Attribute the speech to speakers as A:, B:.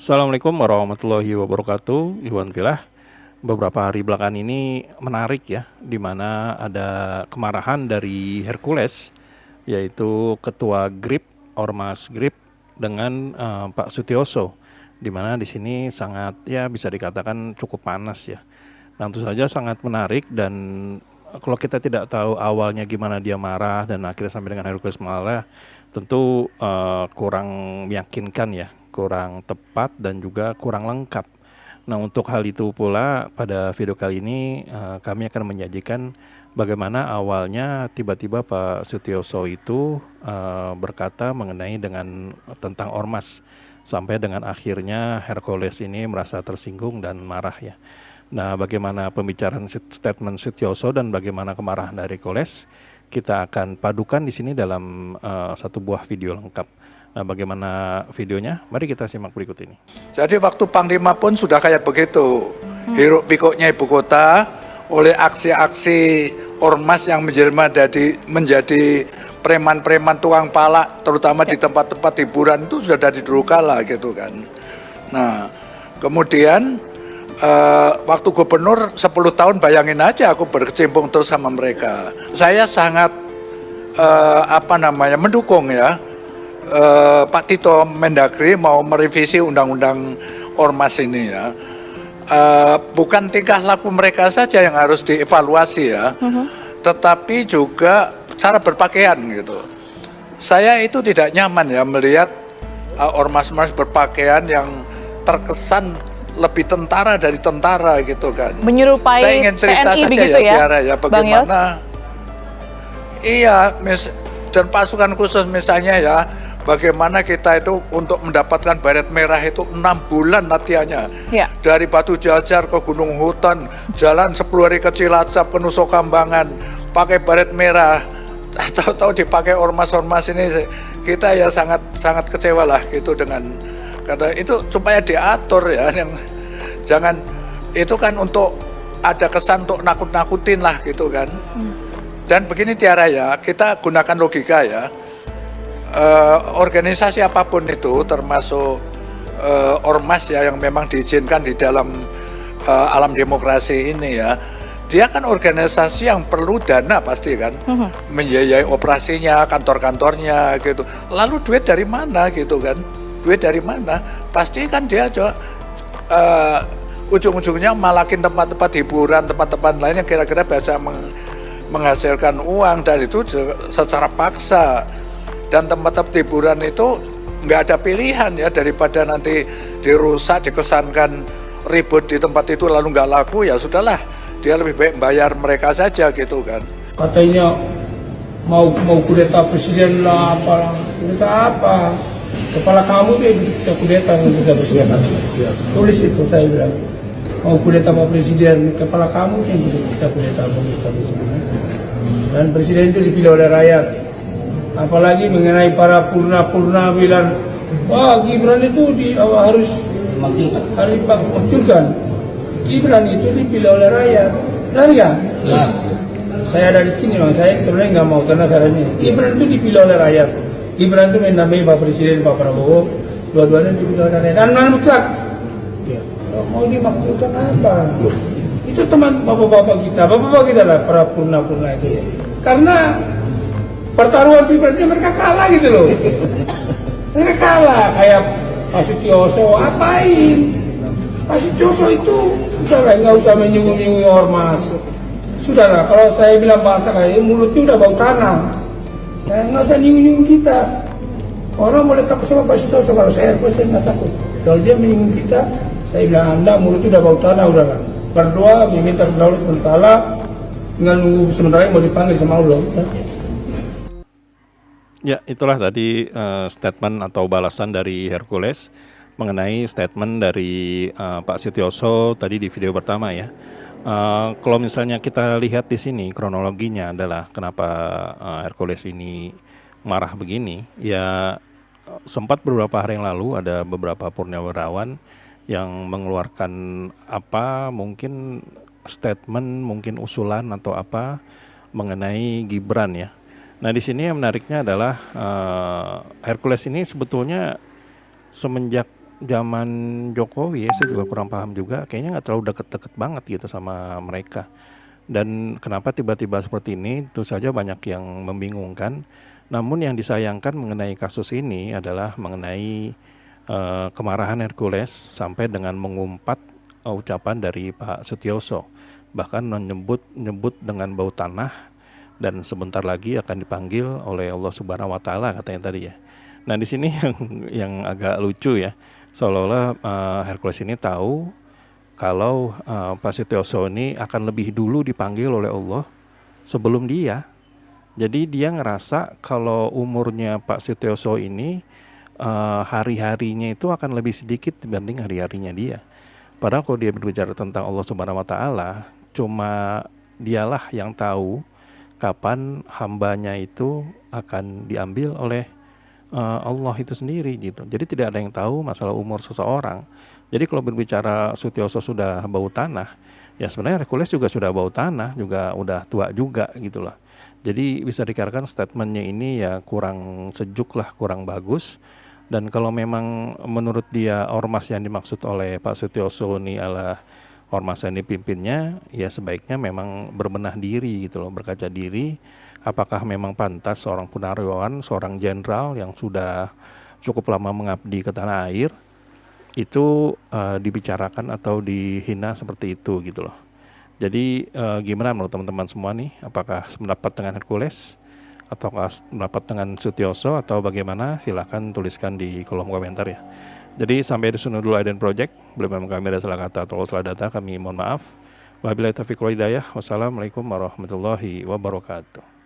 A: Assalamualaikum warahmatullahi wabarakatuh, Iwan Filah. Beberapa hari belakangan ini menarik ya, di mana ada kemarahan dari Hercules, yaitu Ketua GRIP, Ormas GRIP dengan Pak Sutioso, di mana di sini sangat ya bisa dikatakan cukup panas ya. Nah, tentu saja sangat menarik dan kalau kita tidak tahu awalnya gimana dia marah dan akhirnya sampai dengan Hercules marah, tentu kurang meyakinkan ya, kurang tepat dan juga kurang lengkap. Nah, untuk hal itu pula pada video kali ini kami akan menyajikan bagaimana awalnya tiba-tiba Pak Sutioso itu berkata mengenai tentang ormas sampai dengan akhirnya Hercules ini merasa tersinggung dan marah ya. Nah, bagaimana pembicaraan statement Sutioso dan bagaimana kemarahan dari Hercules kita akan padukan di sini dalam satu buah video lengkap. Nah, bagaimana videonya? Mari kita simak berikut ini.
B: Jadi waktu Panglima pun sudah kayak begitu. Hiruk pikuknya ibu kota oleh aksi-aksi ormas yang menjadi preman-preman tukang palak, terutama di tempat-tempat hiburan itu sudah dari dulu kala gitu kan. Nah, kemudian waktu gubernur 10 tahun bayangin aja aku berkecimpung terus sama mereka. Saya sangat mendukung ya. Pak Tito Mendagri mau merevisi undang-undang ormas ini ya. Bukan tingkah laku mereka saja yang harus dievaluasi ya, tetapi juga cara berpakaian gitu. Saya itu tidak nyaman ya melihat ormas-ormas berpakaian yang terkesan lebih tentara dari tentara gitu kan.
C: Menyerupai
B: Saya ingin cerita
C: TNI
B: saja
C: begitu
B: ya, Tiara ya, bagaimana. Iya, dan pasukan khusus misalnya ya, bagaimana kita itu untuk mendapatkan baret merah itu 6 bulan latihannya. Ya. Dari Batu Jajar ke Gunung Hutan, jalan 10 hari ke Cilacap, ke Nusa Kambangan, pakai baret merah. Tahu-tahu dipakai ormas-ormas ini, kita ya sangat kecewa lah gitu dengan kata itu supaya diatur ya, yang jangan itu kan untuk ada kesan untuk nakut-nakutin lah gitu kan. Dan begini Tiara ya, kita gunakan logika ya. Organisasi apapun itu termasuk ormas ya yang memang diizinkan di dalam alam demokrasi ini ya, dia kan organisasi yang perlu dana pasti kan, membiayai operasinya, kantor-kantornya gitu. Lalu duit dari mana gitu kan? Duit dari mana? Pasti kan dia juga ujung-ujungnya malakin tempat-tempat hiburan, tempat-tempat lain yang kira-kira bisa menghasilkan uang, dan itu secara paksa. Dan tempat-tempat hiburan itu nggak ada pilihan ya, daripada nanti dirusak, dikesankan ribut di tempat itu lalu nggak laku, ya sudahlah, dia lebih baik bayar mereka saja gitu kan.
D: Katanya mau kudeta presiden lah, kudeta apa? Kepala kamu dia bisa kudeta presiden. Tulis itu saya bilang, mau kudeta Pak Presiden, kepala kamu yang bisa kudeta presiden. Dan presiden itu dipilih oleh rakyat. Apalagi mengenai para purna bilang, wah Gibran itu harus dimakzulkan. Gibran itu dipilih oleh rakyat. Saya ada di sini, saya sebenarnya nggak mau karena sarannya. Gibran itu dipilih oleh rakyat. Gibran itu menamai Pak Presiden, Pak Prabowo, dua-duanya dipilih oleh rakyat. Dan mutlak. Mau dimaksudkan apa? Itu teman bapak-bapak kita lah, para purna itu. Karena pertaruhan pilpresnya mereka kalah gitu loh. Mereka kalah, kayak Pak Sutioso apain? Pak Sutioso itu sudahlah, nggak usah menyinggung-nyinggung ormas. Sudahlah, kalau saya bilang bahasa kayak mulutnya udah bau tanah. Nggak usah nyinggung-nyinggung kita. Orang boleh takut sama Pak Sutioso, kalau saya nggak takut. Kalau dia menyinggung kita, saya bilang Anda mulutnya udah bau tanah, udahlah. Berdoa, meminta kepada Allah sementara, tinggal nunggu sementara yang mau dipanggil sama Allah.
A: Ya, itulah tadi statement atau balasan dari Hercules mengenai statement dari Pak Sutioso tadi di video pertama ya. Kalau misalnya kita lihat di sini kronologinya adalah kenapa Hercules ini marah begini, ya sempat beberapa hari yang lalu ada beberapa purnawirawan yang mengeluarkan mungkin statement, mungkin usulan atau apa mengenai Gibran ya. Nah, di sini yang menariknya adalah Hercules ini sebetulnya semenjak zaman Jokowi ya, saya juga kurang paham juga, kayaknya nggak terlalu deket-deket banget gitu sama mereka. Dan kenapa tiba-tiba seperti ini, itu saja banyak yang membingungkan. Namun yang disayangkan mengenai kasus ini adalah mengenai kemarahan Hercules sampai dengan mengumpat ucapan dari Pak Sutioso, bahkan nyebut dengan bau tanah, dan sebentar lagi akan dipanggil oleh Allah Subhanahu wa taala katanya tadi ya. Nah, di sini yang agak lucu ya. Seolah-olah Hercules ini tahu kalau Pak Sutioso ini akan lebih dulu dipanggil oleh Allah sebelum dia. Jadi dia ngerasa kalau umurnya Pak Sutioso ini hari-harinya itu akan lebih sedikit dibanding hari-harinya dia. Padahal kalau dia berbicara tentang Allah Subhanahu wa taala, cuma dialah yang tahu kapan hambanya itu akan diambil oleh Allah itu sendiri gitu. Jadi tidak ada yang tahu masalah umur seseorang. Jadi kalau berbicara Sutioso sudah bau tanah, ya sebenarnya Hercules juga sudah bau tanah, juga udah tua juga gitu loh. Jadi bisa dikatakan statementnya ini ya kurang sejuk lah, kurang bagus. Dan kalau memang menurut dia ormas yang dimaksud oleh Pak Sutioso ini adalah ormas yang dipimpinnya, ya sebaiknya memang berbenah diri gitu loh, berkaca diri. Apakah memang pantas seorang Purnawirawan, seorang jenderal yang sudah cukup lama mengabdi ke tanah air, itu dibicarakan atau dihina seperti itu gitu loh. Jadi gimana menurut teman-teman semua nih? Apakah sependapat dengan Hercules? Atau mendapat dengan Sutioso atau bagaimana? Silahkan tuliskan di kolom komentar ya. Jadi sampai di sini dulu Aiden Project. Bila memang kami ada salah kata atau salah data, kami mohon maaf. Wabillahi taufiq wal hidayah. Wassalamualaikum warahmatullahi wabarakatuh.